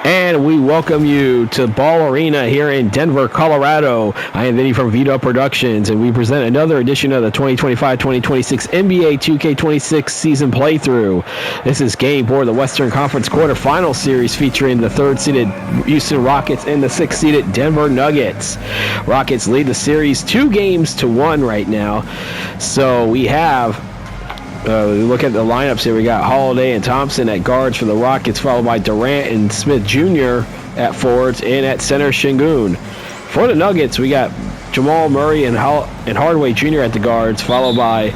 And we welcome you to Ball Arena here in Denver, Colorado. I am Vinny from vdubproductions, and we present another edition of the 2025-2026 NBA2K26 season playthrough. This is game 4 of the Western Conference Quarterfinal series featuring the 3rd-seeded Houston Rockets and the 6th-seeded Denver Nuggets. Rockets lead the series 2-1 right now. So we have... look at the lineups here. We got Holiday and Thompson at guards for the Rockets, followed by Durant and Smith Jr. at forwards, and at center, Şengün. For the Nuggets, we got Jamal Murray and Hardaway Jr. at the guards, followed by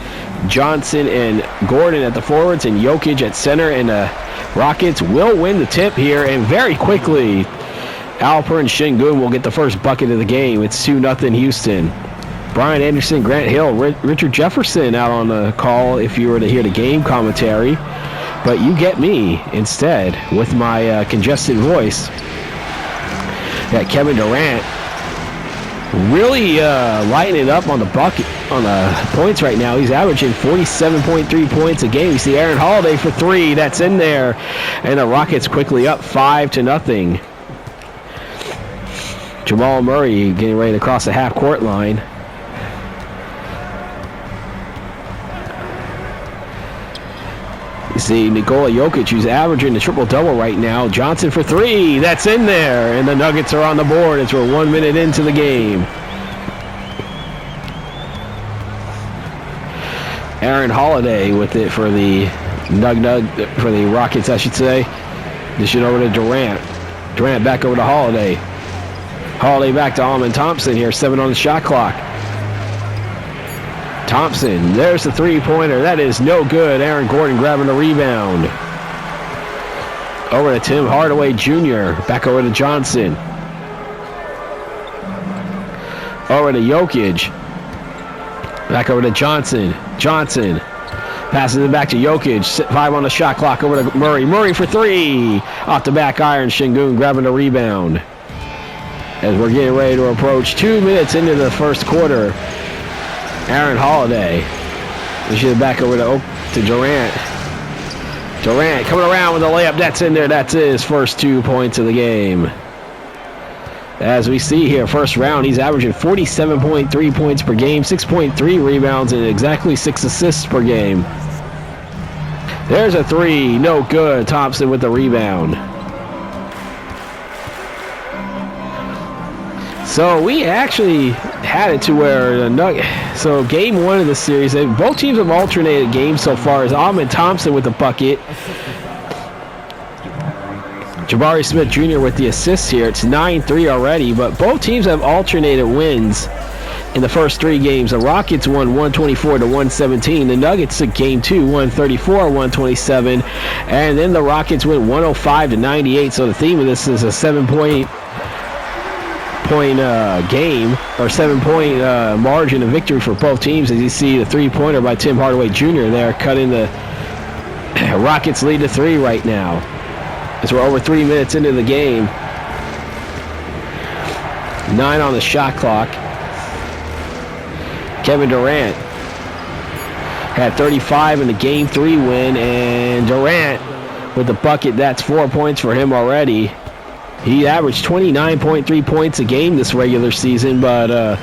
Johnson and Gordon at the forwards, and Jokic at center. And the Rockets will win the tip here, and very quickly, Alper and Şengün will get the first bucket of the game. It's 2-0 Houston. Brian Anderson, Grant Hill, Richard Jefferson out on the call if you were to hear the game commentary. But you get me instead with my congested voice. Got Kevin Durant really lighting it up on the bucket, on the points right now. He's averaging 47.3 points a game. You see Aaron Holiday for 3. That's in there. And the Rockets quickly up 5-0. Jamal Murray getting ready to cross the half-court line. You see Nikola Jokic, who's averaging the triple-double right now. Johnson for 3. That's in there. And the Nuggets are on the board as we're 1 minute into the game. Aaron Holiday with it for the for the Rockets, I should say. Dish it over to Durant. Durant back over to Holiday. Holiday back to Alman Thompson here. 7 on the shot clock. Thompson, there's the three-pointer. That is no good. Aaron Gordon grabbing the rebound. Over to Tim Hardaway Jr. Back over to Johnson. Over to Jokic. Back over to Johnson. Johnson passes it back to Jokic. 5 on the shot clock. Over to Murray. Murray for 3. Off the back iron. Şengün grabbing the rebound. As we're getting ready to approach 2 minutes into the first quarter. Aaron Holiday. We should back over to Durant. Durant coming around with a layup. That's in there. That's his first 2 points of the game. As we see here, first round, he's averaging 47.3 points per game, 6.3 rebounds, and exactly 6 assists per game. There's a 3. No good. Thompson with the rebound. So we actually had it to where the Nuggets. So game 1 of the series, both teams have alternated games so far. As Alman Thompson with the bucket, Jabari Smith Jr. with the assist here. It's 9-3 already, but both teams have alternated wins in the first 3 games. The Rockets won 124-117. The Nuggets took game 2, 134-127, and then the Rockets went 105-98. So the theme of this is a 7-point game, or 7-point margin of victory for both teams. As you see the three-pointer by Tim Hardaway Jr. there, cutting the Rockets lead to 3 right now. As we're over 3 minutes into the game. 9 on the shot clock. Kevin Durant had 35 in the game 3 win, and Durant with the bucket. That's 4 points for him already. He averaged 29.3 points a game this regular season, but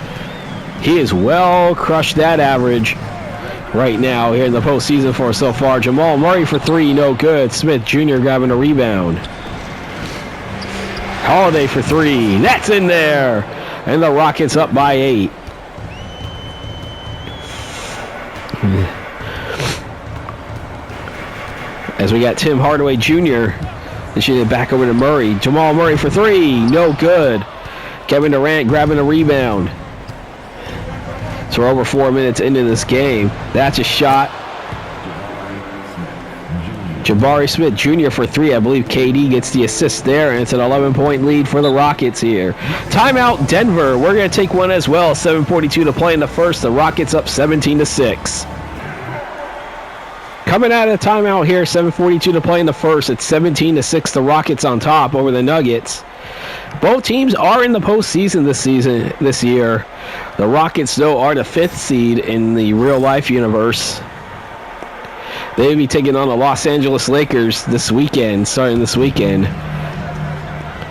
he has well crushed that average right now here in the postseason for so far. Jamal Murray for 3, no good. Smith Jr. grabbing a rebound. Holiday for 3, that's in there. And the Rockets up by 8. As we got Tim Hardaway Jr. They should get back over to Murray. Jamal Murray for 3. No good. Kevin Durant grabbing a rebound. So we're over 4 minutes into this game. That's a shot. Jabari Smith Jr. for 3. I believe KD gets the assist there, and it's an 11-point lead for the Rockets here. Timeout Denver. We're going to take one as well. 7:42 to play in the first. The Rockets up 17-6. Coming out of the timeout here, 7:42 to play in the first. It's 17-6. The Rockets on top over the Nuggets. Both teams are in the postseason this year. The Rockets, though, are the 5th seed in the real-life universe. They'll be taking on the Los Angeles Lakers this weekend, starting this weekend.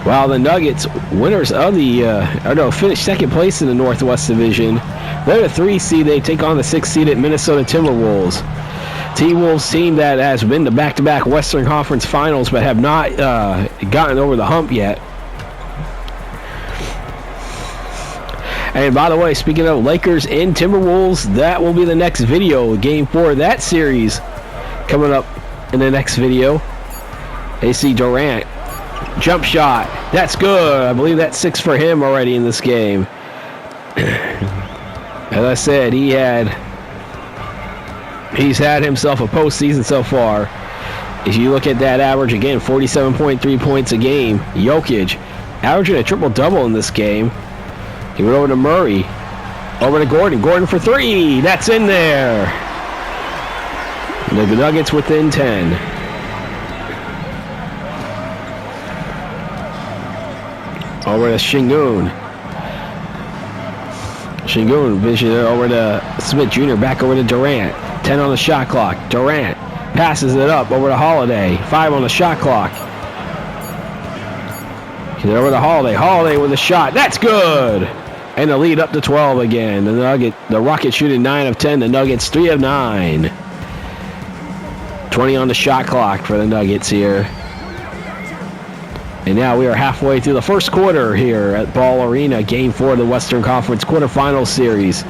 While the Nuggets, winners of the, finished second place in the Northwest Division. They're the 3 seed. They take on the 6 seeded Minnesota Timberwolves. T-Wolves team that has been to back-to-back Western Conference Finals but have not gotten over the hump yet. And by the way, speaking of Lakers and Timberwolves, that will be the next video. Game 4 of that series coming up in the next video. They see Durant. Jump shot. That's good. I believe that's 6 for him already in this game. As I said, he's had himself a postseason so far. If you look at that average again, 47.3 points a game. Jokic averaging a triple-double in this game. Give it over to Murray. Over to Gordon. Gordon for 3. That's in there. The Nuggets within 10. Over to Şengün. Şengün vision over to Smith Jr. Back over to Durant. 10 on the shot clock. Durant passes it up over to Holiday. 5 on the shot clock. Over to Holiday. Holiday with a shot. That's good. And the lead up to 12 again. The Rockets shooting 9 of 10. The Nuggets 3 of 9. 20 on the shot clock for the Nuggets here. And now we are halfway through the first quarter here at Ball Arena. Game 4 of the Western Conference Quarterfinal Series.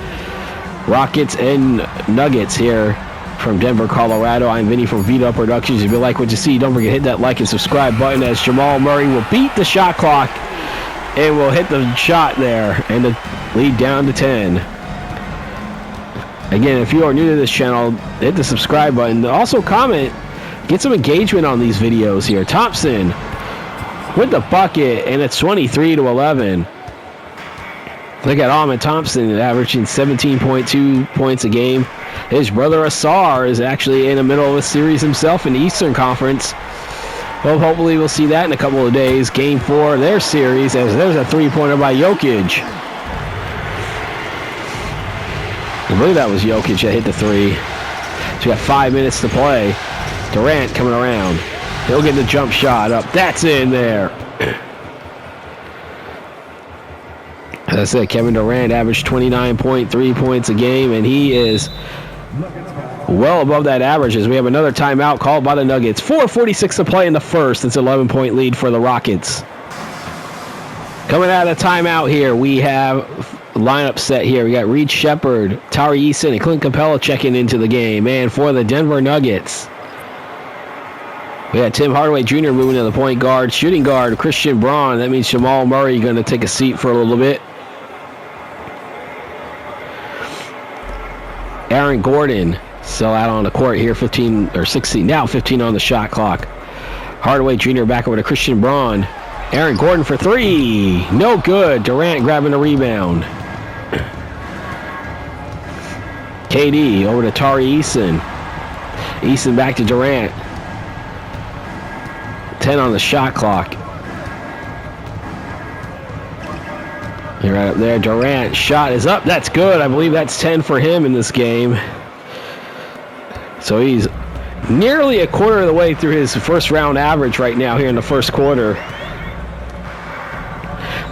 Rockets and Nuggets here from Denver, Colorado. I'm Vinny from vdubproductions. Productions. If you like what you see, don't forget to hit that like and subscribe button as Jamal Murray will beat the shot clock and will hit the shot there and the lead down to 10. Again, if you are new to this channel, hit the subscribe button. Also comment, get some engagement on these videos here. Thompson with the bucket, and it's 23-11. Look at Ahmed Thompson averaging 17.2 points a game. His brother Asar is actually in the middle of a series himself in the Eastern Conference. Well, hopefully we'll see that in a couple of days. Game 4 of their series, as there's a three-pointer by Jokic. I believe that was Jokic that hit the 3. So we got 5 minutes to play. Durant coming around. He'll get the jump shot up. That's in there. As I said, Kevin Durant averaged 29.3 points a game, and he is well above that average as we have another timeout called by the Nuggets. 4:46 to play in the first. It's an 11-point lead for the Rockets. Coming out of the timeout here, we have lineup set here. We got Reed Sheppard, Tari Eason, and Clint Capella checking into the game. And for the Denver Nuggets, we got Tim Hardaway Jr. moving to the point guard. Shooting guard, Christian Braun. That means Jamal Murray going to take a seat for a little bit. Aaron Gordon still out on the court here, 15 or 16, now 15 on the shot clock. Hardaway Jr. back over to Christian Braun. Aaron Gordon for 3. No good. Durant grabbing the rebound. KD over to Tari Eason. Eason back to Durant. 10 on the shot clock. You're right up there. Durant shot is up. That's good. I believe that's 10 for him in this game. So he's nearly a quarter of the way through his first round average right now here in the first quarter.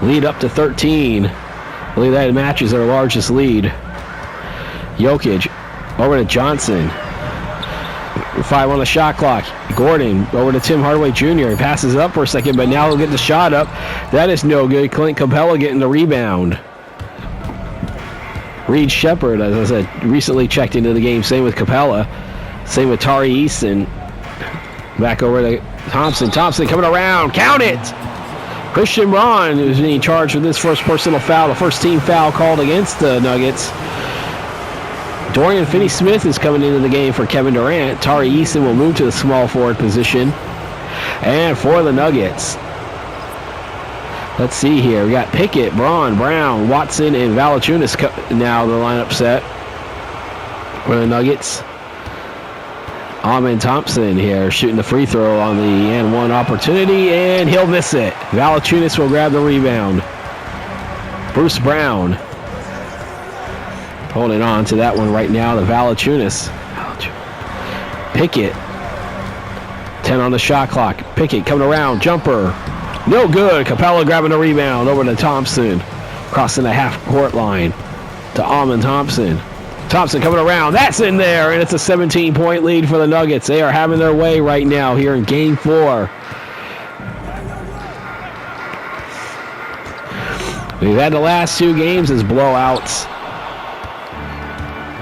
Lead up to 13. I believe that matches their largest lead. Jokic over to Johnson. 5 on the shot clock. Gordon over to Tim Hardaway Jr. He passes up for a second, but now he'll get the shot up. That is no good. Clint Capella getting the rebound. Reed Sheppard, as I said, recently checked into the game. Same with Capella. Same with Tari Eason. Back over to Thompson. Thompson coming around. Count it! Christian Braun is being charged with this first personal foul. The first team foul called against the Nuggets. Dorian Finney-Smith is coming into the game for Kevin Durant. Tari Eason will move to the small forward position. And for the Nuggets, let's see here. We got Pickett, Braun, Brown, Watson, and Valanciunas now the lineup set for the Nuggets. Ahmed Thompson here shooting the free throw on the and one opportunity, and he'll miss it. Valanciunas will grab the rebound. Bruce Brown holding on to that one right now. The Valanciunas. Pickett. 10 on the shot clock. Pickett coming around. Jumper. No good. Capella grabbing a rebound over to Thompson. Crossing the half-court line to Amon Thompson. Thompson coming around. That's in there, and it's a 17-point lead for the Nuggets. They are having their way right now here in Game 4. We've had the last 2 games as blowouts.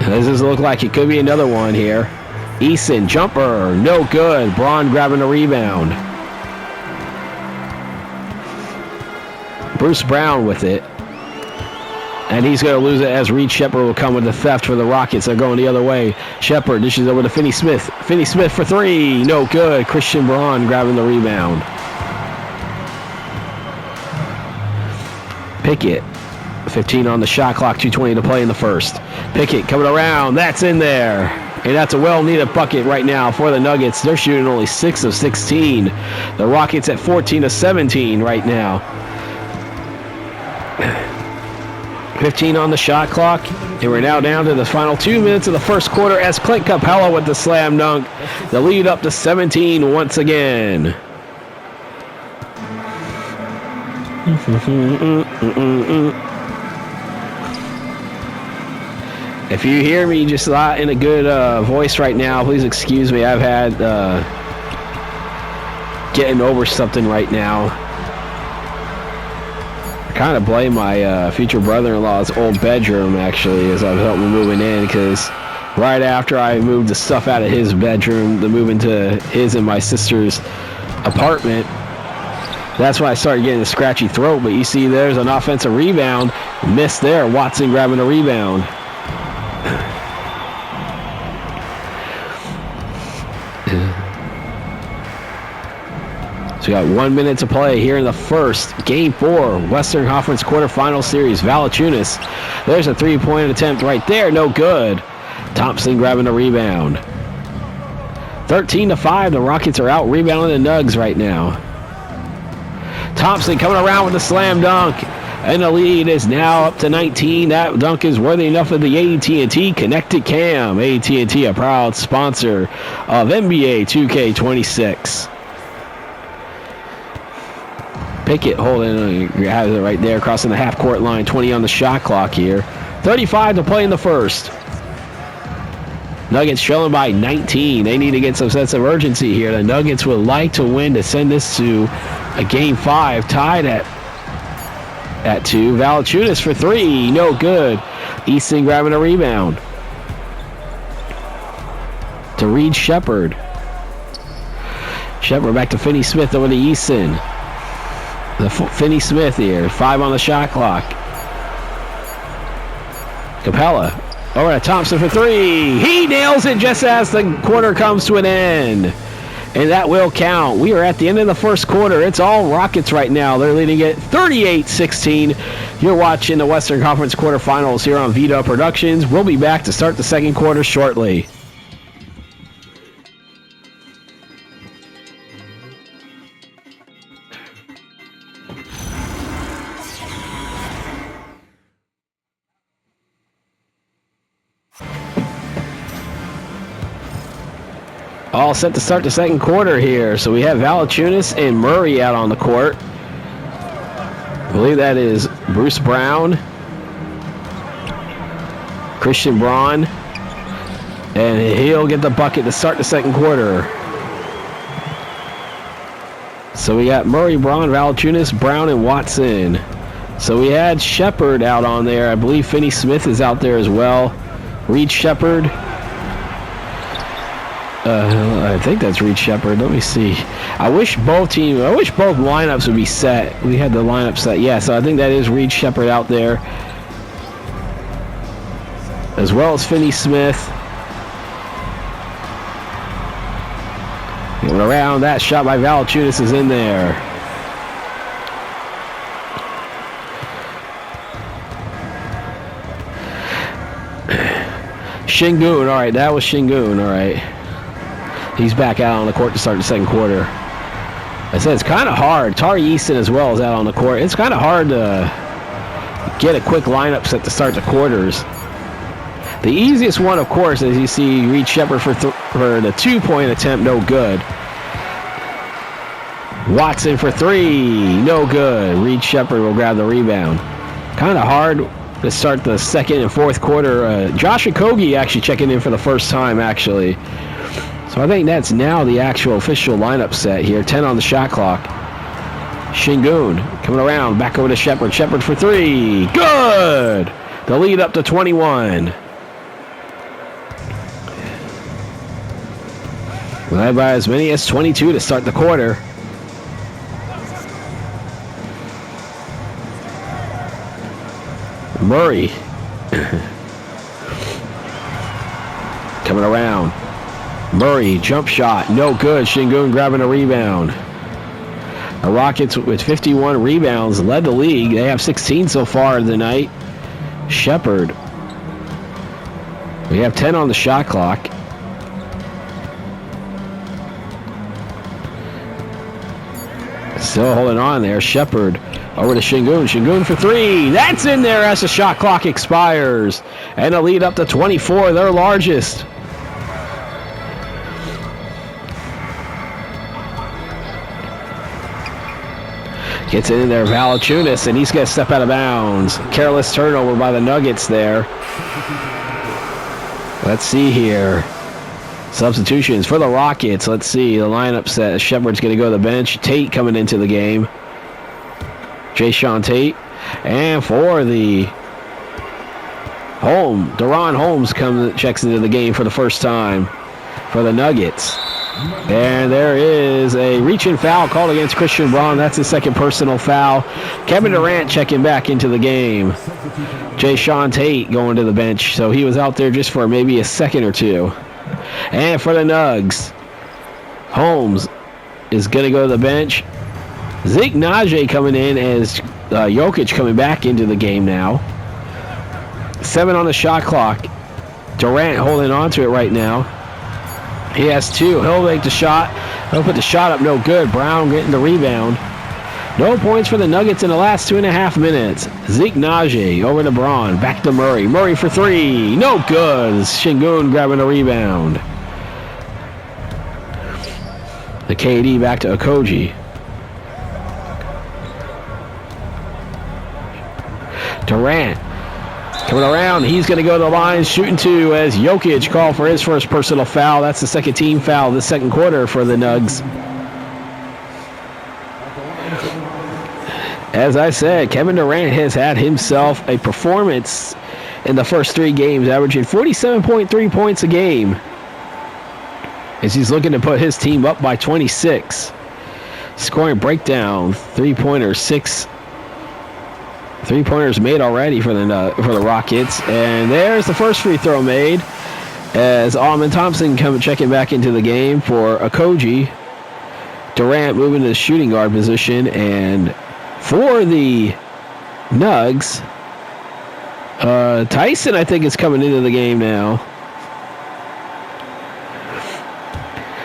This does look like it could be another one here. Eason, jumper, no good. Braun grabbing the rebound. Bruce Brown with it. And he's going to lose it as Reed Sheppard will come with the theft for the Rockets. They're going the other way. Sheppard dishes over to Finney Smith. Finney Smith for 3. No good. Christian Braun grabbing the rebound. Pickett. 15 on the shot clock. 2:20 to play in the first. Pickett coming around. That's in there. And that's a well-needed bucket right now for the Nuggets. They're shooting only 6 of 16. The Rockets at 14 of 17 right now. 15 on the shot clock, and we're now down to the final 2 minutes of the first quarter as Clint Capella with the slam dunk. The lead up to 17 once again. If you hear me just not in a good voice right now, please excuse me. I've had getting over something right now. I kind of blame my future brother-in-law's old bedroom, actually, as I was helping moving in, because right after I moved the stuff out of his bedroom to move into his and my sister's apartment, that's when I started getting a scratchy throat. But you see there's an offensive rebound. Missed there. Watson grabbing a rebound. So we got 1 minute to play here in the first. Game 4, Western Conference Quarterfinal Series. Valanciunas. There's a three-point attempt right there. No good. Thompson grabbing the rebound. 13-5. The Rockets are out rebounding the Nugs right now. Thompson coming around with a slam dunk. And the lead is now up to 19. That dunk is worthy enough of the AT&T Connected Cam. AT&T, a proud sponsor of NBA 2K26. Pickett holding, has it right there, crossing the half-court line. 20 on the shot clock here. 35 to play in the first. Nuggets trailing by 19. They need to get some sense of urgency here. The Nuggets would like to win to send this to a Game 5, tied at 2. Valanciunas for 3. No good. Easton grabbing a rebound. To Reed Sheppard. Sheppard back to Finney Smith over to Easton. Finney Smith here. 5 on the shot clock. Capella. Over to Thompson for 3. He nails it just as the quarter comes to an end. And that will count. We are at the end of the first quarter. It's all Rockets right now. They're leading it 38-16. You're watching the Western Conference Quarterfinals here on vdub Productions. We'll be back to start the second quarter shortly. All set to start the second quarter here. So we have Valanciunas and Murray out on the court. I believe that is Bruce Brown, Christian Braun, and he'll get the bucket to start the second quarter. So we got Murray, Braun, Valanciunas, Brown, and Watson. So we had Sheppard out on there. I believe Finney Smith is out there as well. Reed Sheppard. I think that's Reed Sheppard. Let me see. I wish both lineups would be set. We had the lineup set. Yeah, so I think that is Reed Sheppard out there, as well as Finney Smith. Going around, that shot by Valanciunas is in there. Şengün, all right, that was Şengün, all right. He's back out on the court to start the second quarter. I said it's kind of hard. Tari Easton as well is out on the court. It's kind of hard to get a quick lineup set to start the quarters. The easiest one, of course, is you see Reed Sheppard for the 2-point attempt, no good. Watson for three. No good. Reed Shepherd will grab the rebound. Kind of hard to start the second and fourth quarter. Josh Okogie actually checking in for the first time, actually. So I think that's now the actual official lineup set here. 10 on the shot clock. Şengün coming around. Back over to Shepherd. Shepherd for three. Good! The lead up to 21. Led by as many as 22 to start the quarter. Murray coming around. Murray, jump shot, no good. Şengün grabbing a rebound. The Rockets with 51 rebounds led the league. They have 16 so far in the night. Shepherd. We have 10 on the shot clock. Still holding on there. Shepherd over to Şengün. Şengün for three. That's in there as the shot clock expires. And a lead up to 24, their largest. Gets it in there, Valanciunas, and he's going to step out of bounds. Careless turnover by the Nuggets there. Let's see here. Substitutions for the Rockets. Let's see the lineup set. Shepherd's going to go to the bench. Tate coming into the game. Jae'Sean Tate. And for the Deron Holmes checks into the game for the first time for the Nuggets. And there is a reach-in foul called against Christian Braun. That's his second personal foul. Kevin Durant checking back into the game. Jae'Sean Tate going to the bench. So he was out there just for maybe a second or two. And for the Nugs, Holmes is going to go to the bench. Zeke Nnaji coming in as Jokic coming back into the game now. 7 on the shot clock. Durant holding on to it right now. He has 2. He'll make the shot. He'll put the shot up. No good. Brown getting the rebound. No points for the Nuggets in the last 2.5 minutes. Zeke Nnaji over to Braun. Back to Murray. Murray for three. No good. Şengün grabbing a rebound. The KD back to Okogie. Durant coming around. He's going to go to the line, shooting 2 as Jokic called for his first personal foul. That's the second team foul this second quarter for the Nugs. As I said, Kevin Durant has had himself a performance in the first 3 games, averaging 47.3 points a game, as he's looking to put his team up by 26. Scoring breakdown, 3-pointers, 6 3-pointers made already for the Rockets. And there's the first free throw made as Amen Thompson checking back into the game for Okogie. Durant moving to the shooting guard position. And for the Nugs, Tyson, I think, is coming into the game now.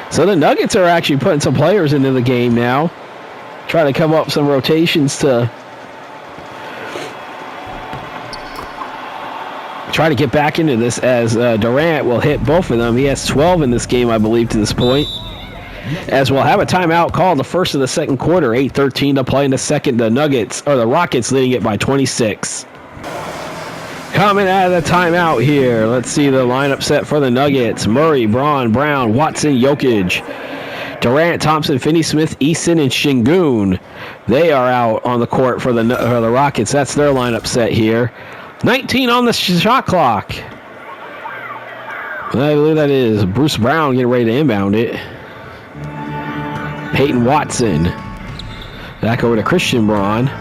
So the Nuggets are actually putting some players into the game now. Trying to come up some rotations to try to get back into this, as Durant will hit both of them. He has 12 in this game, I believe, to this point. As we'll have a timeout called the first of the second quarter. 8:13 to play in the second. The Rockets leading it by 26. Coming out of the timeout here. Let's see the lineup set for the Nuggets. Murray, Braun, Brown, Watson, Jokic, Durant, Thompson, Finney-Smith, Eason, and Şengün. They are out on the court for the Rockets. That's their lineup set here. 19 on the shot clock. I believe that is Bruce Brown getting ready to inbound it. Peyton Watson. Back over to Christian Braun.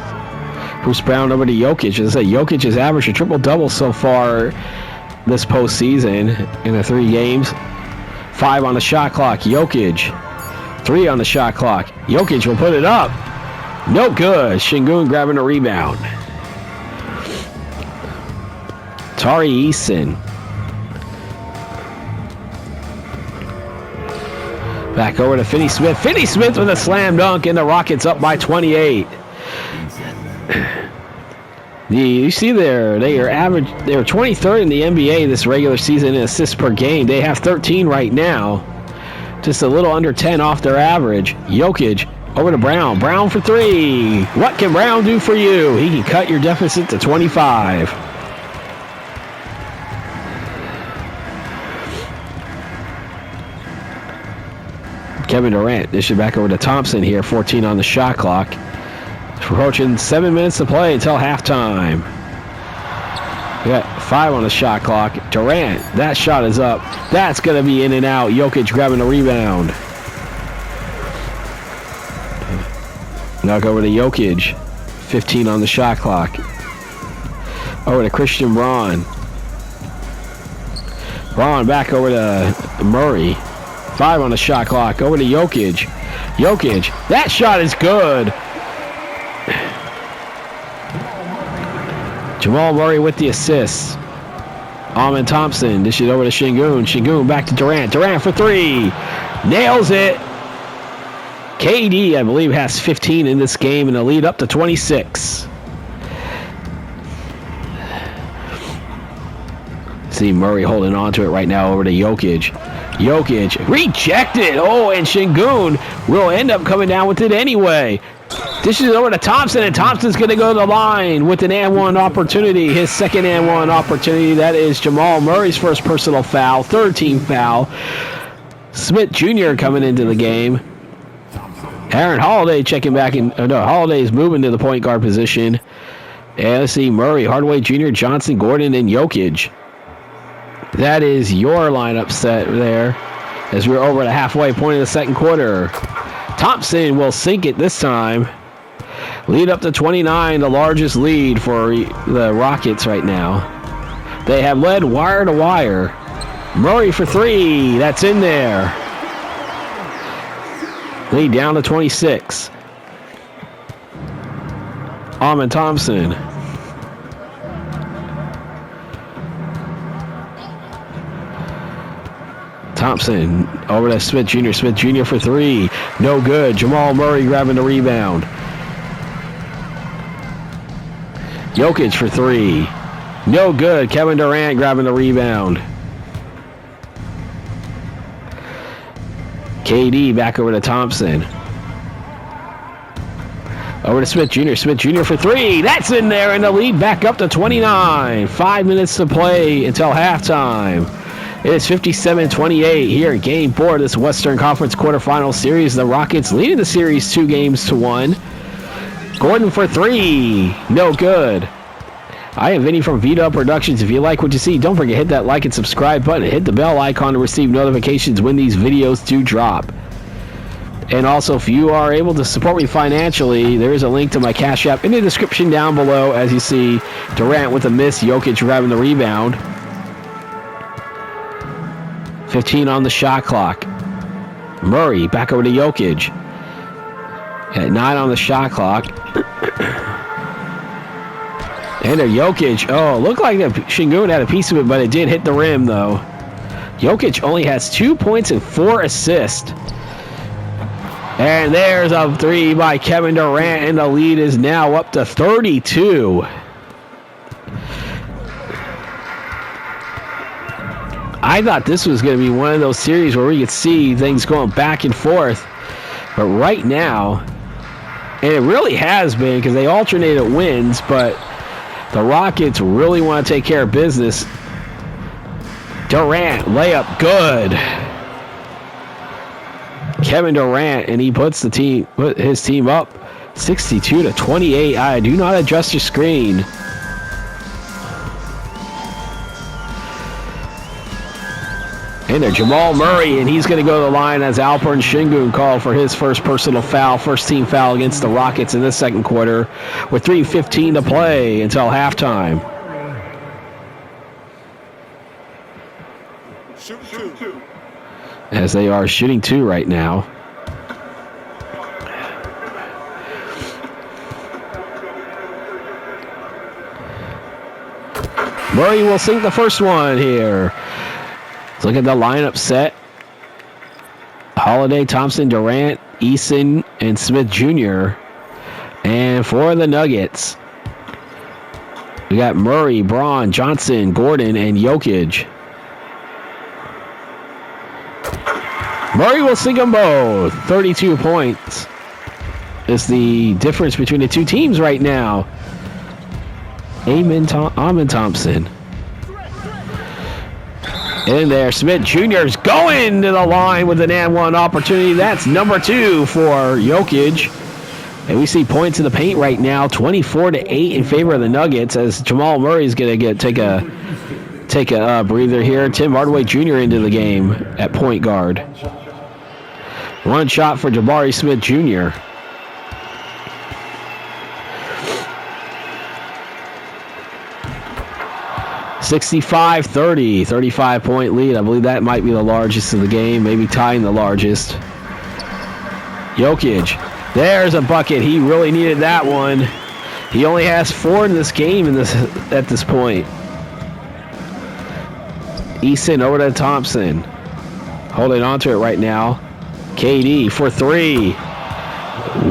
Bruce Brown over to Jokic. As I said, Jokic has averaged a triple-double so far this postseason in the 3 games. 5 on the shot clock. Jokic. 3 on the shot clock. Jokic will put it up. No good. Şengün grabbing a rebound. Tari Eason. Back over to Finney-Smith. Finney-Smith with a slam dunk, and the Rockets up by 28. You see there, they are 23rd in the NBA this regular season in assists per game. They have 13 right now. Just a little under 10 off their average. Jokic Over to Brown. Brown for three. What can Brown do for you? He can cut your deficit to 25. Kevin Durant dishes back over to Thompson here. 14 on the shot clock. Approaching 7 minutes to play until halftime. We got 5 on the shot clock. Durant, that shot is up. That's going to be in and out. Jokic grabbing the rebound. Now go over to Jokic. 15 on the shot clock. Over to Christian Braun. Braun back over to Murray. 5 on the shot clock. Over to Jokic. Jokic, that shot is good. Jamal Murray with the assist. Amen Thompson dishes over to Şengün. Şengün back to Durant. Durant for three. Nails it. KD, I believe, has 15 in this game and a lead up to 26. See Murray holding on to it right now over to Jokic. Jokic rejected. Oh, and Şengün will end up coming down with it anyway. Dishes over to Thompson, and Thompson's going to go to the line with an and one opportunity. His second and one opportunity. That is Jamal Murray's first personal foul, third team foul. Smith Jr. coming into the game. Aaron Holiday checking back in. Holiday's moving to the point guard position. And let's see, Murray, Hardaway Jr., Johnson, Gordon, and Jokic. That is your lineup set there as we're over the halfway point of the second quarter. Thompson will sink it this time. Lead up to 29, the largest lead for the Rockets right now. They have led wire to wire. Murray for three. That's in there. Lead down to 26. Amen Thompson. Thompson over to Smith Jr. Smith Jr. for three. No good. Jamal Murray grabbing the rebound. Jokic for three. No good. Kevin Durant grabbing the rebound. KD back over to Thompson. Over to Smith Jr. Smith Jr. for three. That's in there, and the lead back up to 29. 5 minutes to play until halftime. It is 57-28 here in Game 4 of this Western Conference Quarterfinal Series. The Rockets leading the series 2-1. Gordon for three. No good. I am Vinny from vdubproductions. If you like what you see, don't forget to hit that like and subscribe button. Hit the bell icon to receive notifications when these videos do drop. And also, if you are able to support me financially, there is a link to my Cash App in the description down below. As you see, Durant with a miss, Jokic grabbing the rebound. 15 on the shot clock. Murray back over to Jokic. At 9 on the shot clock. And there, Jokic. Oh, looked like Şengün had a piece of it, but it did hit the rim, though. Jokic only has 2 points and 4 assists. And there's a three by Kevin Durant, and the lead is now up to 32. I thought this was going to be one of those series where we could see things going back and forth. But right now, and it really has been because they alternated wins, but the Rockets really want to take care of business. Durant, layup, good. Kevin Durant, and he puts his team up 62-28. I do not adjust your screen. And there, Jamal Murray, and he's going to go to the line as Alperen Şengün called for his first personal foul, first team foul against the Rockets in this second quarter with 3:15 to play until halftime. As they are shooting two right now. Murray will sink the first one here. Let's look at the lineup set. Holiday, Thompson, Durant, Eason, and Smith Jr. And for the Nuggets, we got Murray, Braun, Johnson, Gordon, and Jokic. Murray will sink them both. 32 points. is the difference between the two teams right now. Amon Thompson. In there, Smith Jr. is going to the line with an and one opportunity. That's number 2 for Jokic. And we see points in the paint right now, 24-8 in favor of the Nuggets, as Jamal Murray is going to take a breather here. Tim Hardaway Jr. into the game at point guard. One shot for Jabari Smith Jr. (65-30), 35-point lead. I believe that might be the largest of the game, maybe tying the largest. Jokic, there's a bucket. He really needed that one. He only has 4 in this game at this point. Easton over to Thompson, holding on to it right now. KD for 3.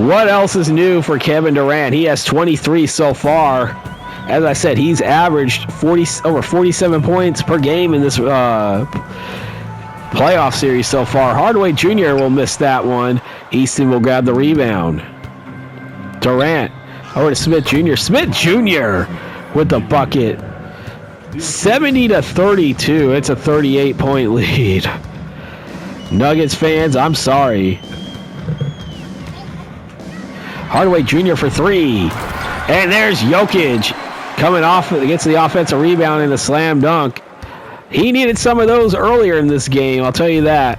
What else is new for Kevin Durant? He has 23 so far. As I said, he's averaged over 47 points per game in this playoff series so far. Hardaway Jr. will miss that one. Easton will grab the rebound. Durant over to Smith Jr. Smith Jr. with the bucket. 70-32. It's a 38-point lead. Nuggets fans, I'm sorry. Hardaway Jr. for 3. And there's Jokic coming off, gets the offensive rebound in a slam dunk. He needed some of those earlier in this game, I'll tell you that.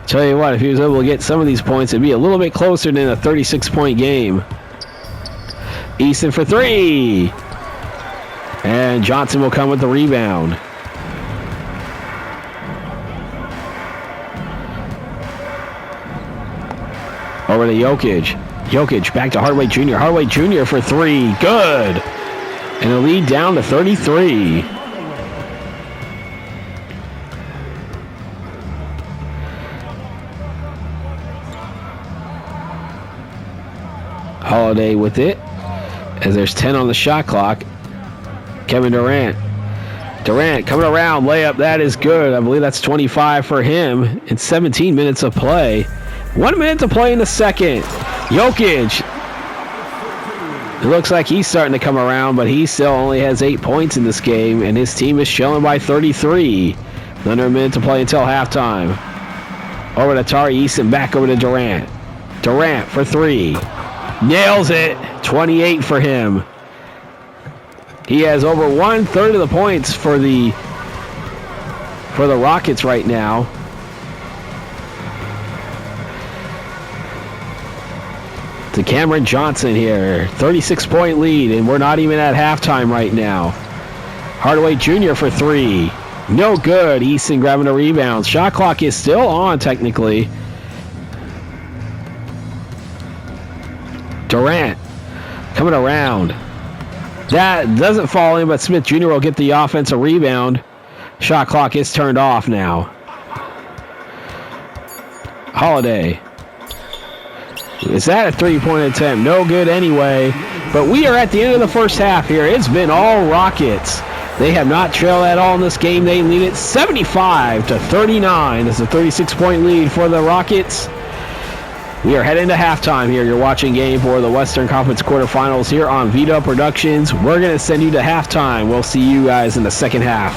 Tell you what, if he was able to get some of these points, it'd be a little bit closer than a 36-point game. Easton for 3. And Johnson will come with the rebound. Over to Jokic. Jokic back to Hardaway Jr. Hardaway Jr. for 3. Good. And the lead down to 33. Holiday with it, as there's 10 on the shot clock. Kevin Durant. Durant coming around, layup, that is good. I believe that's 25 for him in 17 minutes of play. 1 minute to play in the second. Jokic. It looks like he's starting to come around, but he still only has 8 points in this game, and his team is showing by 33. Under a minute to play until halftime. Over to Tari Easton, back over to Durant. Durant for 3. Nails it. 28 for him. He has over 1/3 of the points for the Rockets right now. To Cameron Johnson here. 36-point lead, and we're not even at halftime right now. Hardaway Jr. for 3. No good. Easton grabbing a rebound. Shot clock is still on technically. Durant coming around. That doesn't fall in, but Smith Jr. will get the offensive rebound. Shot clock is turned off now. Holiday. Is that a 3-point attempt? No good anyway. But we are at the end of the first half here. It's been all Rockets. They have not trailed at all in this game. They lead it 75-39. It's a 36-point lead for the Rockets. We are heading to halftime here. You're watching game for the Western Conference Quarterfinals here on vdub Productions. We're going to send you to halftime. We'll see you guys in the second half.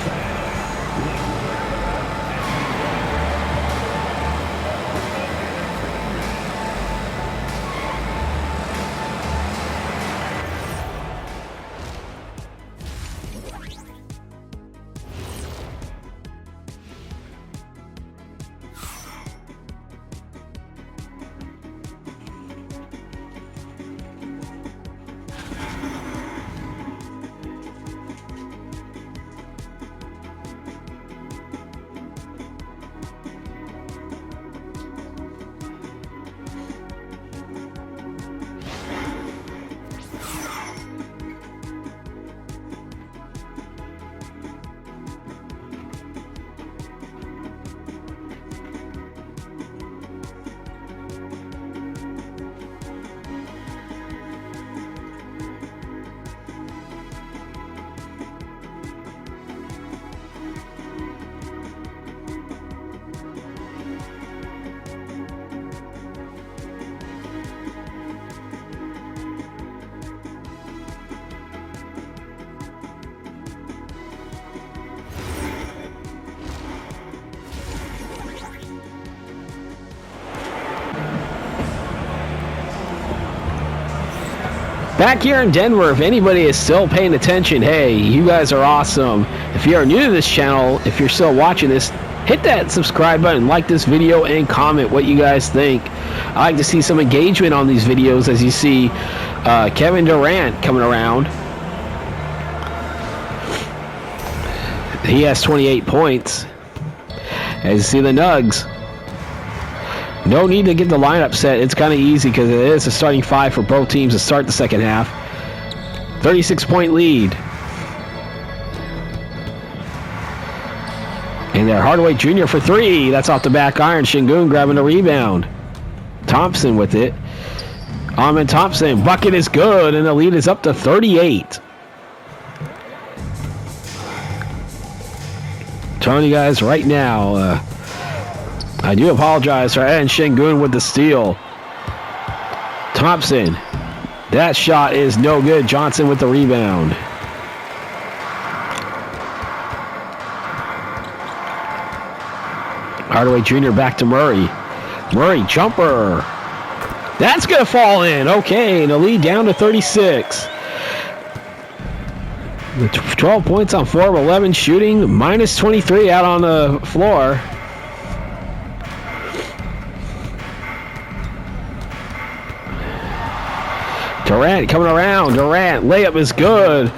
Back here in Denver, if anybody is still paying attention, hey, you guys are awesome. If you are new to this channel, if you're still watching this, hit that subscribe button, like this video, and comment what you guys think. I like to see some engagement on these videos as you see Kevin Durant coming around. He has 28 points. As you see the Nugs. No need to get the lineup set. It's kind of easy because it is a starting five for both teams to start the second half. 36-point lead. And there, Hardaway Jr. for three. That's off the back iron. Şengün grabbing the rebound. Thompson with it. Amen Thompson. Bucket is good, and the lead is up to 38. Telling you guys right now, I do apologize for Aaron Şengün with the steal. Thompson. That shot is no good. Johnson with the rebound. Hardaway Jr. back to Murray. Murray, jumper. That's going to fall in. Okay, and the lead down to 36. 12 points on 4 of 11 shooting. Minus 23 out on the floor. Durant coming around. Durant, layup is good.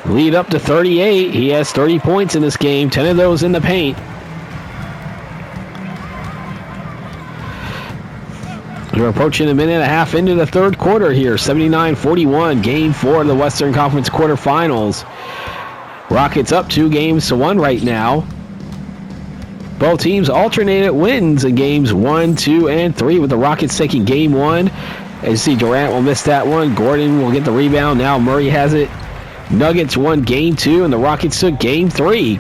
Lead up to 38. He has 30 points in this game. 10 of those in the paint. We're approaching a minute and a half into the third quarter here. 79-41, Game 4 of the Western Conference Quarterfinals. Rockets up 2-1 right now. Both teams alternated wins in games 1, 2, and 3, with the Rockets taking game 1. As you see, Durant will miss that one. Gordon will get the rebound. Now Murray has it. Nuggets won game 2, and the Rockets took game 3.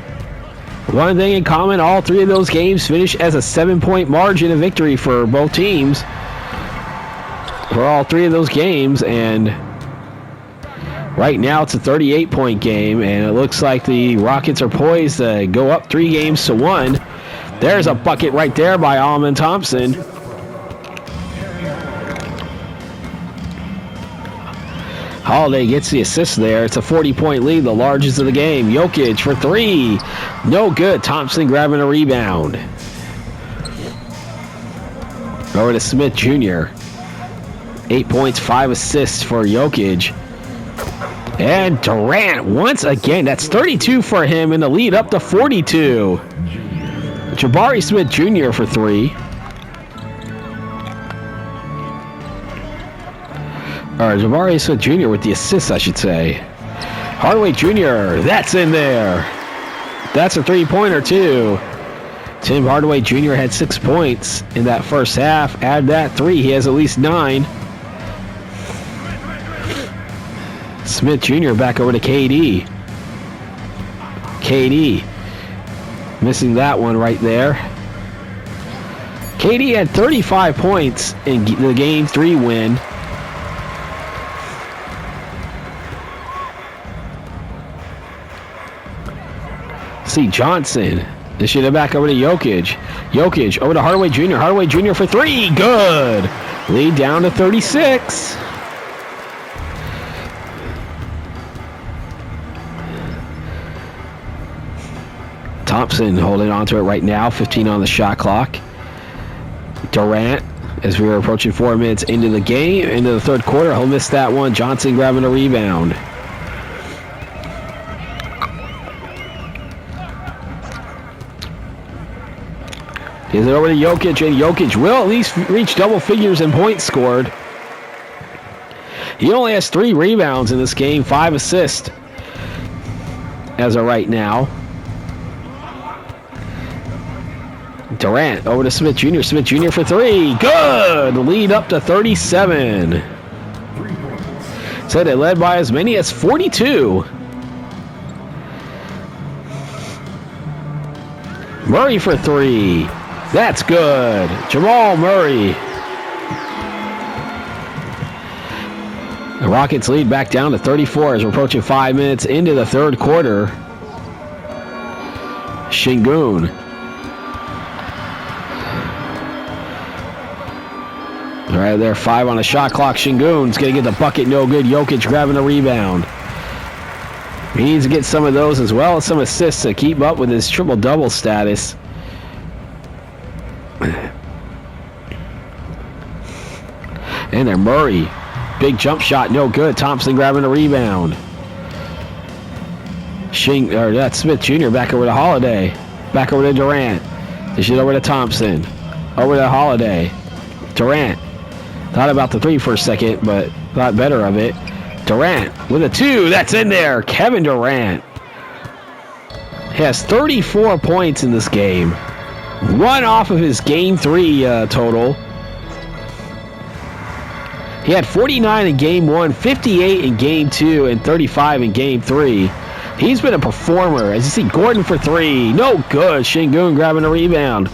One thing in common, all 3 of those games finished as a 7-point margin of victory for both teams. For all 3 of those games, and right now it's a 38-point game, and it looks like the Rockets are poised to go up 3-1. There's a bucket right there by Amen Thompson. Holiday gets the assist there. It's a 40-point lead, the largest of the game. Jokic for 3. No good. Thompson grabbing a rebound. Over to Smith Jr. 8 points, 5 assists for Jokic. And Durant once again. That's 32 for him, and the lead up to 42. Jabari Smith Jr. for 3. Or Jabari Smith Jr. with the assist, I should say. Hardaway Jr. That's in there. That's a 3-pointer too. Tim Hardaway Jr. had 6 points in that first half. Add that 3, he has at least 9. Smith Jr. back over to KD. KD missing that one right there. KD had 35 points in the game 3 win. See Johnson. This should have back over to Jokic. Jokic over to Hardaway Jr. Hardaway Jr. for 3. Good. Lead down to 36. Thompson holding on to it right now. 15 on the shot clock. Durant, as we were approaching 4 minutes into the game, into the third quarter, he'll miss that one. Johnson grabbing a rebound. Gives it over to Jokic, and Jokic will at least reach double figures in points scored. He only has 3 rebounds in this game, 5 assists as of right now. Durant over to Smith Jr. Smith Jr. for 3. Good! Lead up to 37. Said it led by as many as 42. Murray for 3. That's good. Jamal Murray. The Rockets lead back down to 34 as we're approaching 5 minutes into the third quarter. right there, 5 on the shot clock. Şengün's going to get the bucket, no good. Jokic grabbing the rebound. He needs to get some of those as well as some assists to keep up with his triple-double status. And there, Murray. Big jump shot, no good. Thompson grabbing the rebound. That's Smith Jr. back over to Holiday. Back over to Durant. Dish it over to Thompson. Over to Holiday. Durant. Thought about the 3 for a second, but thought better of it. Durant with a 2. That's in there. Kevin Durant has 34 points in this game. 1 off of his Game 3 total. He had 49 in Game 1, 58 in Game 2, and 35 in Game 3. He's been a performer. As you see, Gordon for 3. No good. Şengün grabbing a rebound.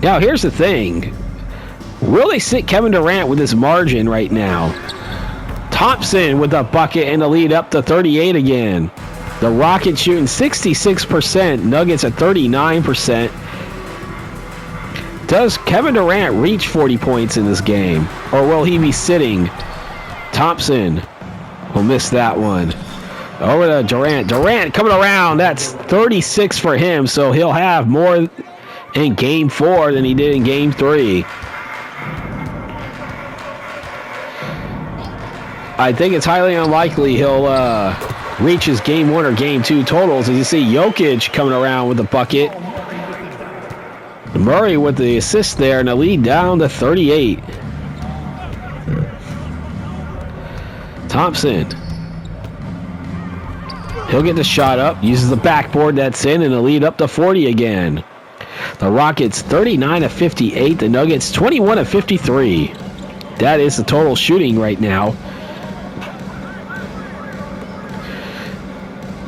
Now, here's the thing. Will they sit Kevin Durant with this margin right now? Thompson with the bucket and the lead up to 38 again. The Rockets shooting 66%. Nuggets at 39%. Does Kevin Durant reach 40 points in this game? Or will he be sitting? Thompson will miss that one. Over to Durant. Durant coming around. That's 36 for him, so he'll have more in Game 4 than he did in Game 3. I think it's highly unlikely he'll reach his Game 1 or Game 2 totals. As you see, Jokic coming around with the bucket. Murray with the assist there, and the lead down to 38. Thompson. He'll get the shot up, uses the backboard, that's in, and the lead up to 40 again. The Rockets 39 of 58, the Nuggets 21 of 53. That is the total shooting right now.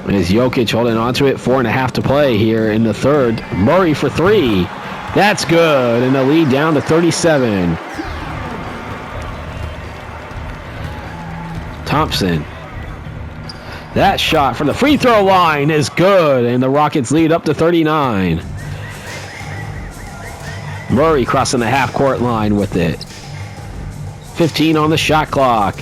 As Jokic holding on to it, 4.5 to play here in the third. Murray for 3. That's good, and the lead down to 37. Thompson. That shot from the free throw line is good, and the Rockets lead up to 39. Murray crossing the half-court line with it. 15 on the shot clock.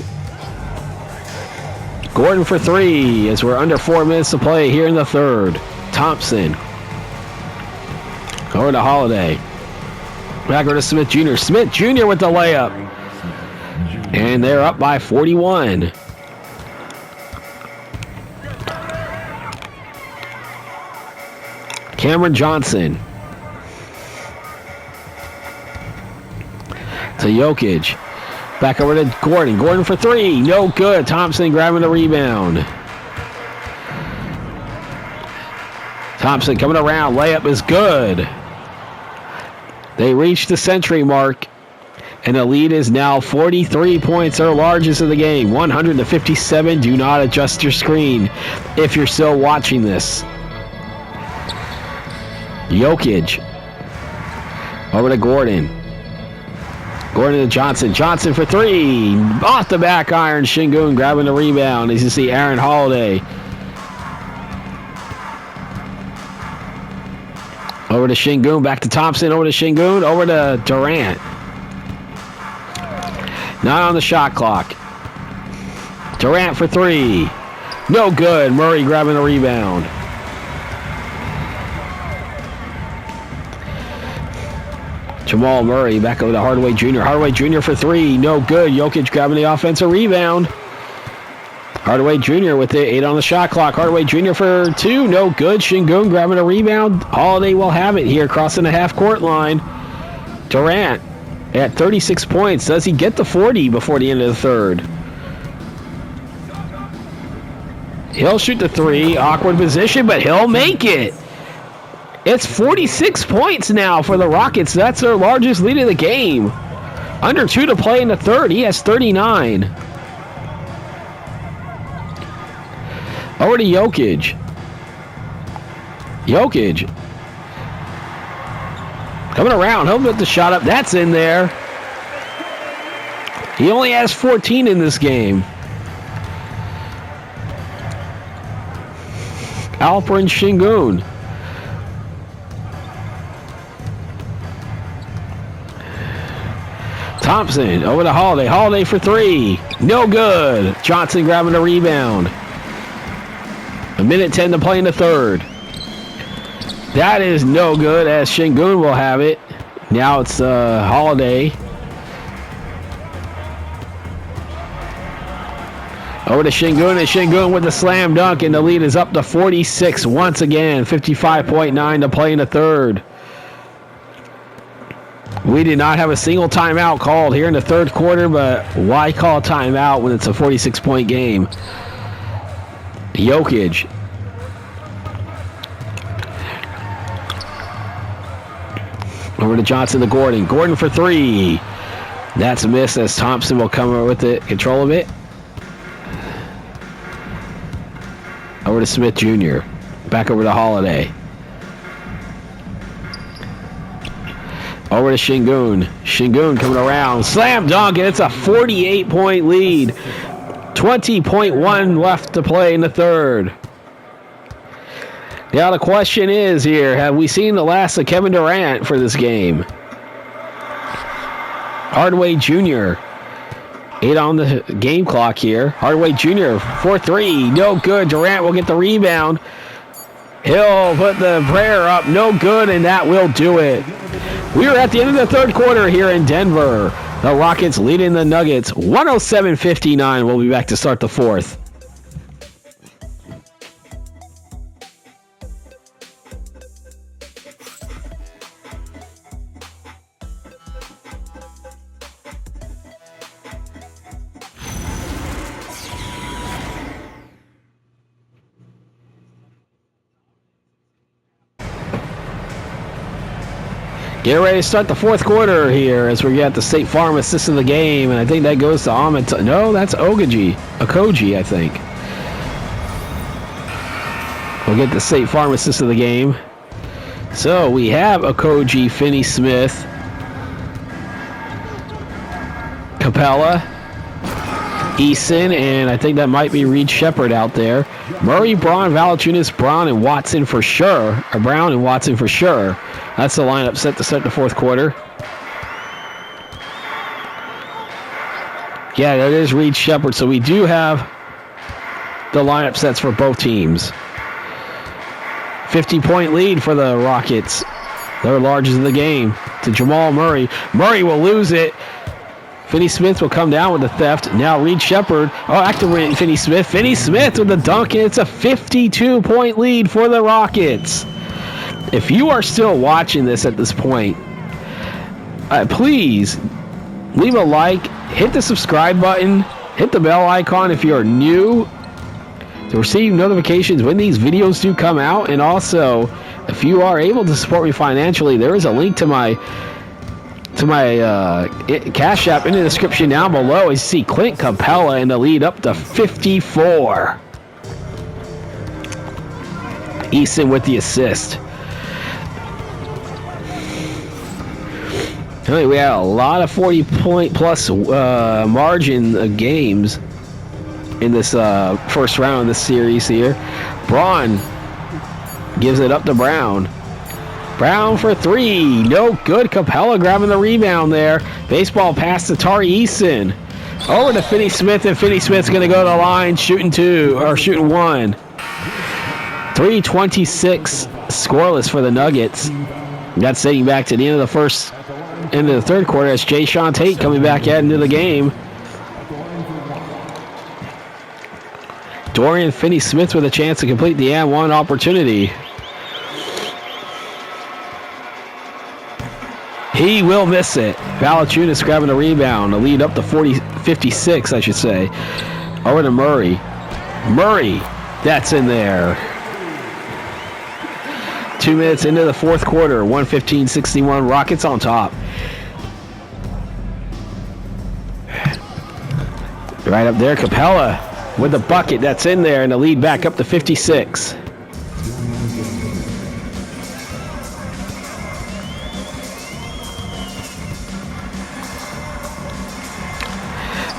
Gordon for 3 as we're under 4 minutes to play here in the third. Thompson. Over to Holiday. Back over to Smith Jr. Smith Jr. with the layup. And they're up by 41. Cameron Johnson. To Jokic. Back over to Gordon. Gordon for 3. No good. Thompson grabbing the rebound. Thompson coming around. Layup is good. They reached the century mark, and the lead is now 43 points, their largest of the game. 100 to 57. Do not adjust your screen if you're still watching this. Jokic. Over to Gordon. Gordon to Johnson. Johnson for 3. Off the back iron. Şengün grabbing the rebound. As you see, Aaron Holiday. Over to Şengün. Back to Thompson. Over to Şengün. Over to Durant. Not on the shot clock. Durant for 3. No good. Murray grabbing the rebound. Jamal Murray back over to Hardaway Jr. Hardaway Jr. for 3. No good. Jokic grabbing the offensive rebound. Hardaway Jr. with it. 8 on the shot clock. Hardaway Jr. for 2. No good. Şengün grabbing a rebound. Holiday will have it here, crossing the half-court line. Durant at 36 points. Does he get to 40 before the end of the third? He'll shoot the 3. Awkward position, but he'll make it. It's 46 points now for the Rockets. That's their largest lead of the game. Under 2 to play in the third. He has 39. Over to Jokic. Jokic. Coming around. He'll put the shot up. That's in there. He only has 14 in this game. Alperen Şengün. Thompson over to Holiday. Holiday for three. No good. Johnson grabbing the rebound. 1:10 to play in the third. That is no good as Şengün will have it. Now it's Holiday. Over to Şengün, and Şengün with the slam dunk, and the lead is up to 46 once again. 55.9 to play in the third. We did not have a single timeout called here in the third quarter, but why call a timeout when it's a 46-point game? Jokic. Over to Johnson to Gordon. Gordon for three. That's a miss as Thompson will come over with the control of it. Over to Smith Jr. Back over to Holiday. Over to Şengün. Şengün coming around. Slam dunk, and it's a 48-point lead. 20.1 left to play in the third. Now the question is here, have we seen the last of Kevin Durant for this game? Hardaway Jr. 8 on the game clock here. Hardaway Jr. for three. No good. Durant will get the rebound. He'll put the prayer up. No good, and that will do it. We are at the end of the third quarter here in Denver. The Rockets leading the Nuggets 107-59. We'll be back to start the fourth. Get ready to start the fourth quarter here as we got the State Farm assist of the game, and I think that goes to Ahmed. No, that's Okogie, I think. We'll get the State Farm assist of the game. So we have Okogie, Finney-Smith, Capella, Eason, and I think that might be Reed Shepherd out there. Murray, Braun, Valanciunas, Brown, and Watson for sure. Or Brown and Watson for sure. That's the lineup set to start the fourth quarter. Yeah, that is Reed Shepherd. So we do have the lineup sets for both teams. 50-point lead for the Rockets. They're largest in the game to Jamal Murray. Murray will lose it. Finney-Smith will come down with the theft. Now Reed Shepherd. Oh, active Finney-Smith. Finney-Smith with the dunk, and it's a 52-point lead for the Rockets. If you are still watching this at this point, please leave a like, hit the subscribe button, hit the bell icon if you're new to receive notifications when these videos do come out. And also, if you are able to support me financially, there is a link to my Cash App in the description down below. I see Clint Capella in the lead up to 54. Eason with the assist. We had a lot of 40-point plus margin of games in this first round of this series here. Braun gives it up to Brown. Brown for three. No good. Capella grabbing the rebound there. Baseball pass to Tari Eason. Over to Finney-Smith, and Finney-Smith's going to go to the line shooting one. 3:26 scoreless for the Nuggets. That's dating back to the end of the third quarter as Jae'Sean Tate coming back into the game. Dorian Finney-Smith with a chance to complete the and one opportunity. He will miss it. Valanciunas grabbing the rebound. The lead up to 56, I should say. Over to Murray. Murray, that's in there. 2 minutes into the fourth quarter. 115-61. Rockets on top. Right up there, Capella with the bucket. That's in there, and the lead back up to 56.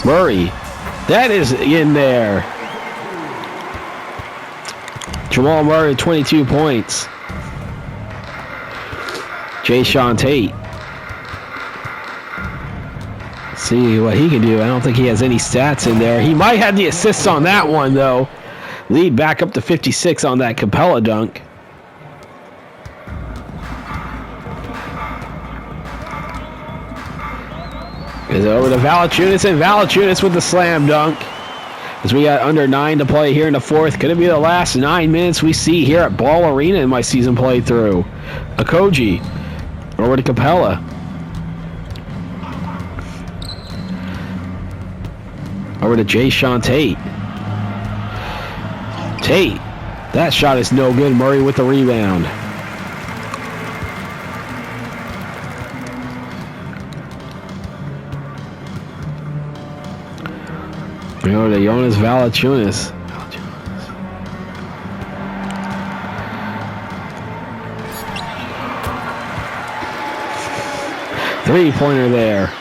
Murray, that is in there. Jamal Murray, 22 points. Jae'Sean Tate. See what he can do. I don't think he has any stats in there. He might have the assists on that one, though. Lead back up to 56 on that Capella dunk. Is over to Valanciunas, and Valanciunas with the slam dunk. As we got under 9 to play here in the fourth. Could it be the last 9 minutes we see here at Ball Arena in my season playthrough? Okogie over to Capella. Over to Jayshawn Tate. Tate. That shot is no good. Murray with the rebound. We go to Jonas Valanciunas. Three-pointer there.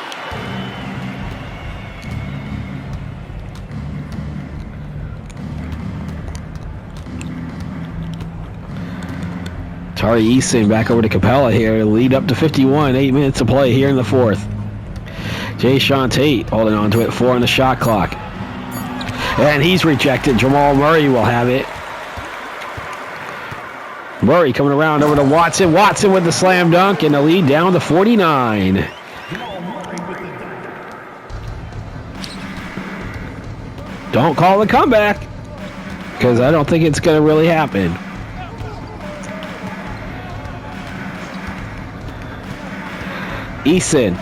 Tari Eason back over to Capella here. Lead up to 51. 8 minutes to play here in the fourth. Jayshawn Tate holding on to it. 4 on the shot clock. And he's rejected. Jamal Murray will have it. Murray coming around over to Watson. Watson with the slam dunk, and the lead down to 49. Don't call the comeback, because I don't think it's going to really happen. Eason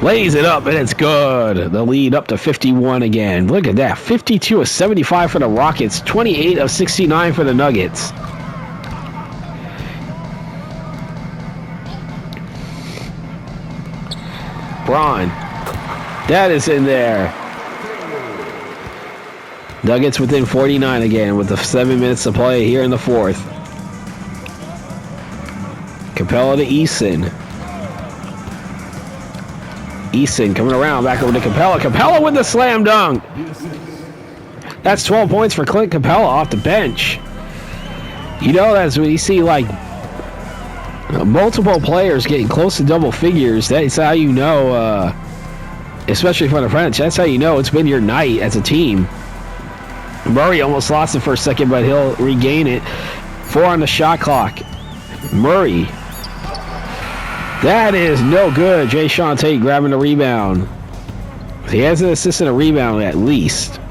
lays it up, and it's good. The lead up to 51 again. Look at that. 52 of 75 for the Rockets. 28 of 69 for the Nuggets. Braun. That is in there. Nuggets within 49 again with the 7 minutes to play here in the fourth. Capella to Eason. Eason coming around back over to Capella. Capella with the slam dunk. That's 12 points for Clint Capella off the bench. You know, that's when you see like multiple players getting close to double figures. That's how you know, especially from the French, that's how you know it's been your night as a team. Murray almost lost it for a second, but he'll regain it. 4 on the shot clock. Murray. That is no good. Jayshawn Tate grabbing the rebound. He has an assist and a rebound at least.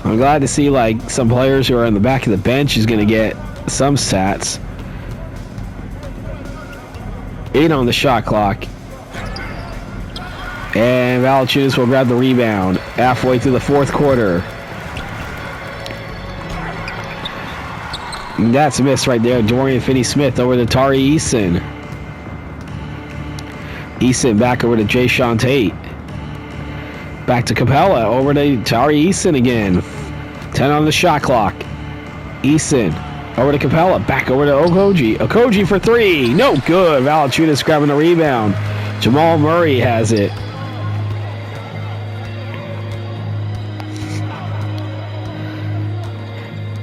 I'm glad to see like some players who are on the back of the bench is going to get some stats. 8 on the shot clock. And Valanciunas will grab the rebound halfway through the fourth quarter. And that's a miss right there. Dorian Finney-Smith over to Tari Eason. Eason back over to Jayshawn Tate. Back to Capella. Over to Tari Eason again. 10 on the shot clock. Eason over to Capella. Back over to Okogie. Okogie for 3. No good. Valanciunas grabbing the rebound. Jamal Murray has it.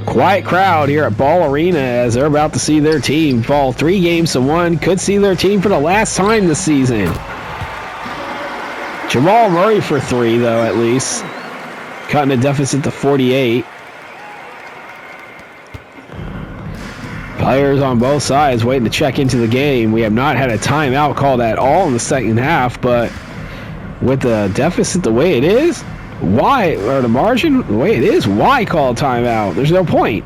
Quiet crowd here at Ball Arena as they're about to see their team fall 3-1. Could see their team for the last time this season. Jamal Murray for 3, though, at least. Cutting the deficit to 48. Players on both sides waiting to check into the game. We have not had a timeout called at all in the second half, but with the deficit the way it is, why, or the margin the way it is, why call a timeout? There's no point.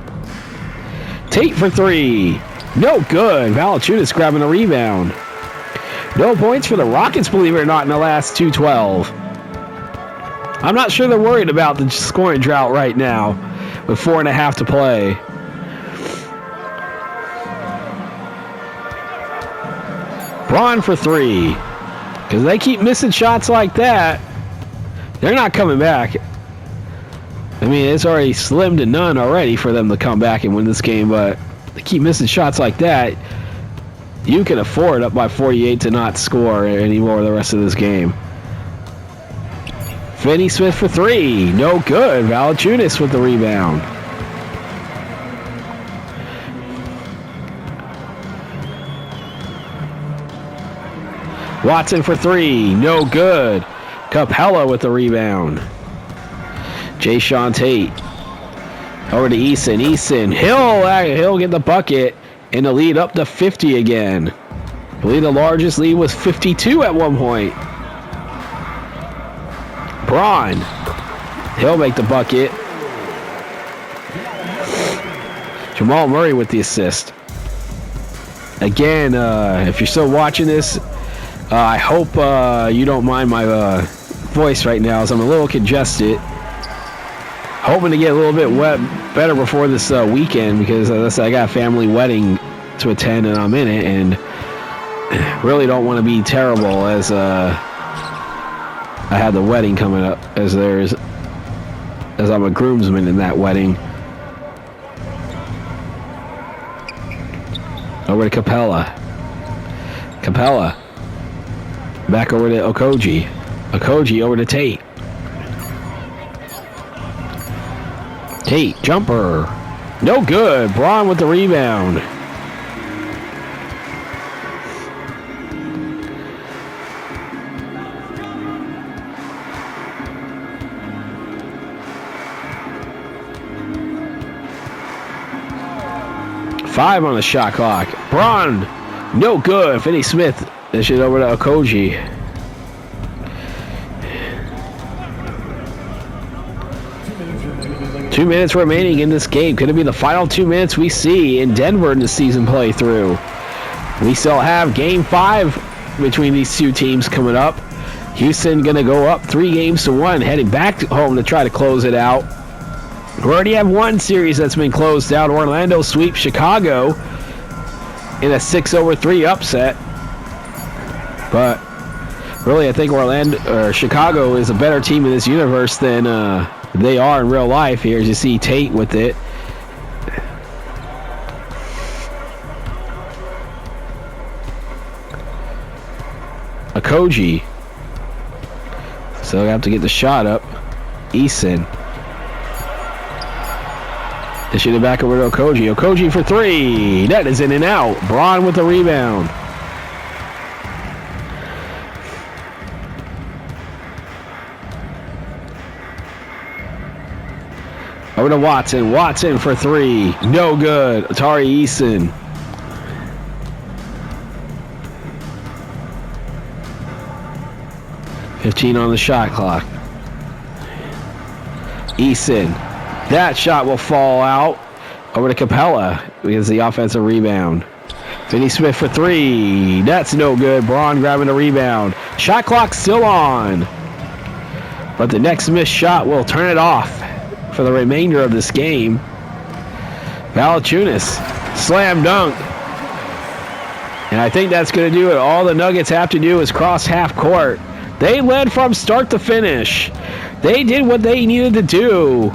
Tate for 3. No good. Valanciunas grabbing the rebound. No points for the Rockets, believe it or not, in the last 2:12. I'm not sure they're worried about the scoring drought right now with 4.5 to play. Braun for 3. Because they keep missing shots like that. They're not coming back. I mean, it's already slim to none already for them to come back and win this game, but they keep missing shots like that. You can afford up by 48 to not score anymore the rest of this game. Finney-Smith for 3. No good. Valanciunas with the rebound. Watson for 3. No good. Capella with the rebound. Jayshawn Tate. Over to Eason. Eason. He'll get the bucket. And the lead up to 50 again. I believe the largest lead was 52 at one point. Braun. He'll make the bucket. Jamal Murray with the assist. Again, if you're still watching this, I hope you don't mind my voice right now as I'm a little congested. Hoping to get a little bit better before this weekend because I got a family wedding to attend and I'm in it and really don't want to be terrible as I have the wedding coming up as I'm a groomsman in that wedding. Over to Capella. Capella. Back over to Okogie. Okogie over to Tate. Tate, jumper. No good. Braun with the rebound. Five on the shot clock. Braun, no good. Finney Smith, this shit over to Okogie. Two minutes remaining in this game. Could it be the final 2 minutes we see in Denver in the season playthrough? We still have Game 5 between these two teams coming up. Houston going to go up 3-1, heading back home to try to close it out. We already have one series that's been closed out. Orlando sweeps Chicago in a 6-3 upset. But really, I think Chicago is a better team in this universe than they are in real life. Here, as you see Tate with it. Okogie. So we have to get the shot up. Eason. They shoot it back over to Okogie. Okogie for three. That is in and out. Braun with the rebound. Over to Watson. Watson for three. No good. Atari Eason. $15 on the shot clock. Eason. That shot will fall out. Over to Capella because the offensive rebound. Finney Smith for three. That's no good. Braun grabbing the rebound. Shot clock still on. But the next missed shot will turn it off for the remainder of this game. Valanciunas. Slam dunk. And I think that's going to do it. All the Nuggets have to do is cross half court. They led from start to finish. They did what they needed to do.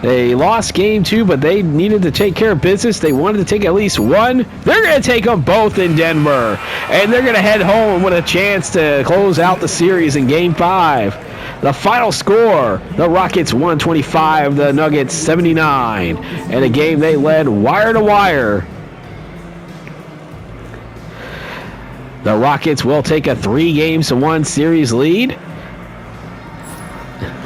They lost game 2, but they needed to take care of business. They wanted to take at least one. They're going to take them both in Denver. And they're going to head home with a chance to close out the series in game 5. The final score, the Rockets 125, the Nuggets 79. And a game they led wire to wire. The Rockets will take a 3-1 series lead.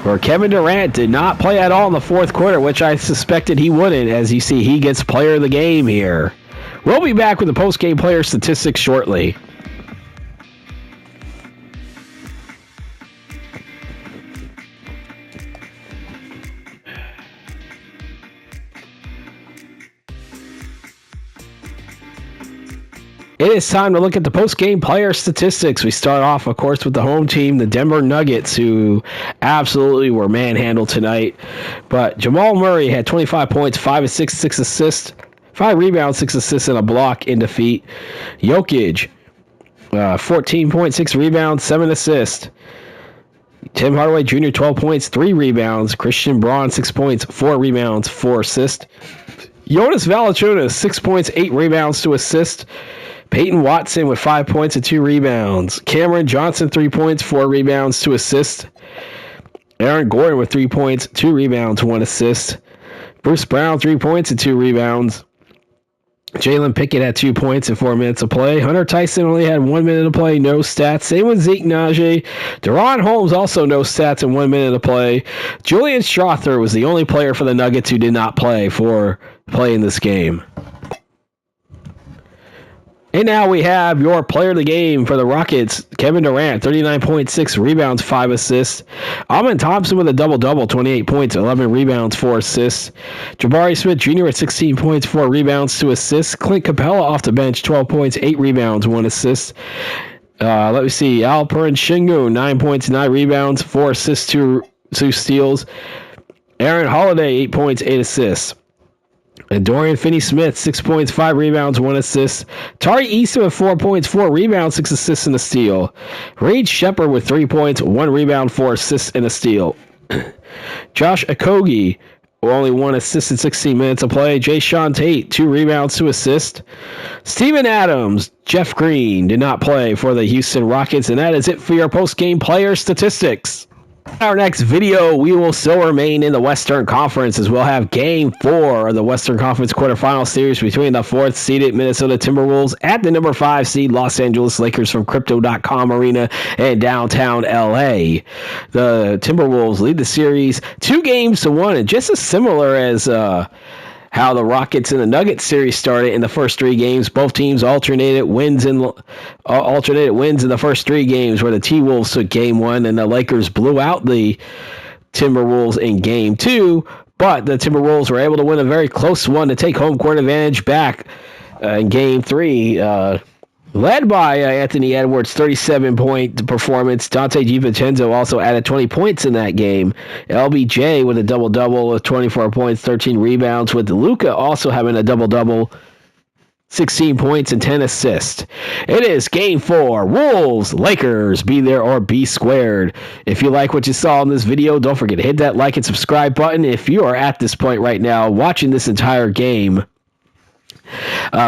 Where Kevin Durant did not play at all in the fourth quarter, which I suspected he wouldn't. As you see, he gets player of the game here. We'll be back with the post-game player statistics shortly. It is time to look at the post-game player statistics. We start off, of course, with the home team, the Denver Nuggets, who absolutely were manhandled tonight. But Jamal Murray had 25 points, 5 assists, 6 assists, 5 rebounds, 6 assists, and a block in defeat. Jokic, 14.6 rebounds, 7 assists. Tim Hardaway Jr., 12 points, 3 rebounds. Christian Braun, 6 points, 4 rebounds, 4 assists. Jonas Valanciunas, 6 points, 8 rebounds, 2 assists. Peyton Watson with 5 points and 2 rebounds. Cameron Johnson, 3 points, 4 rebounds, 2 assists. Aaron Gordon with 3 points, 2 rebounds, 1 assist. Bruce Brown, 3 points and 2 rebounds. Jalen Pickett had 2 points in 4 minutes of play. Hunter Tyson only had 1 minute of play, no stats. Same with Zeke Najee. Deron Holmes also no stats in 1 minute of play. Julian Strother was the only player for the Nuggets who did not play in this game. And now we have your player of the game for the Rockets, Kevin Durant, 39.6 rebounds, 5 assists. Amen Thompson with a double-double, 28 points, 11 rebounds, 4 assists. Jabari Smith Jr. at 16 points, 4 rebounds, 2 assists. Clint Capella off the bench, 12 points, 8 rebounds, 1 assist. Let me see. Alperen Sengun, 9 points, 9 rebounds, 4 assists, 2 steals. Aaron Holiday, 8 points, 8 assists. And Dorian Finney-Smith, 6 points, 5 rebounds, 1 assist. Tari Eason with 4 points, 4 rebounds, 6 assists, and a steal. Reed Shepard with 3 points, 1 rebound, 4 assists, and a steal. Josh Okogie, only 1 assist in 16 minutes of play. Jayshawn Tate, 2 rebounds, 2 assists. Steven Adams, Jeff Green did not play for the Houston Rockets, and that is it for your post-game player statistics. Our next video, we will still remain in the Western Conference as we'll have Game 4 of the Western Conference Quarterfinal series between the 4th-seeded Minnesota Timberwolves at the number 5 seed Los Angeles Lakers from Crypto.com Arena in downtown LA. The Timberwolves lead the series 2-1, and just as similar as how the Rockets and the Nuggets series started in the first 3 games. Both teams alternated wins in the first 3 games, where the T-Wolves took Game 1 and the Lakers blew out the Timberwolves in Game 2. But the Timberwolves were able to win a very close one to take home court advantage back in Game 3. Led by Anthony Edwards' 37-point performance. Dante DiVincenzo also added 20 points in that game. LBJ with a double-double with 24 points, 13 rebounds, with Luka also having a double-double, 16 points and 10 assists. It is Game 4. Wolves, Lakers, be there or be squared. If you like what you saw in this video, don't forget to hit that like and subscribe button. If you are at this point right now watching this entire game,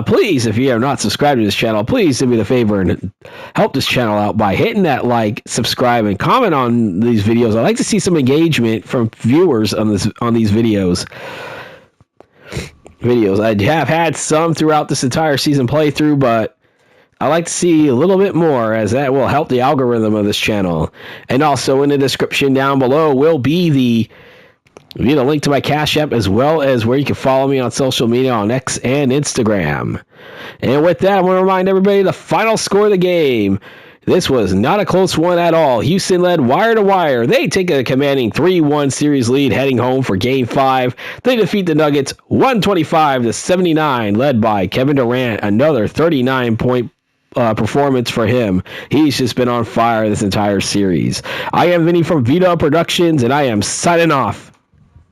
please, if you are not subscribed to this channel, please do me the favor and help this channel out by hitting that like, subscribe, and comment on these videos. I'd like to see some engagement from viewers on these videos. I have had some throughout this entire season playthrough, but I'd like to see a little bit more, as that will help the algorithm of this channel. And also in the description down below will be the link to my Cash App, as well as where you can follow me on social media on X and Instagram. And with that, I want to remind everybody the final score of the game. This was not a close one at all. Houston led wire to wire. They take a commanding 3-1 series lead heading home for Game 5. They defeat the Nuggets 125-79, led by Kevin Durant, another 39-point performance for him. He's just been on fire this entire series. I am Vinny from vdubproductions, and I am signing off.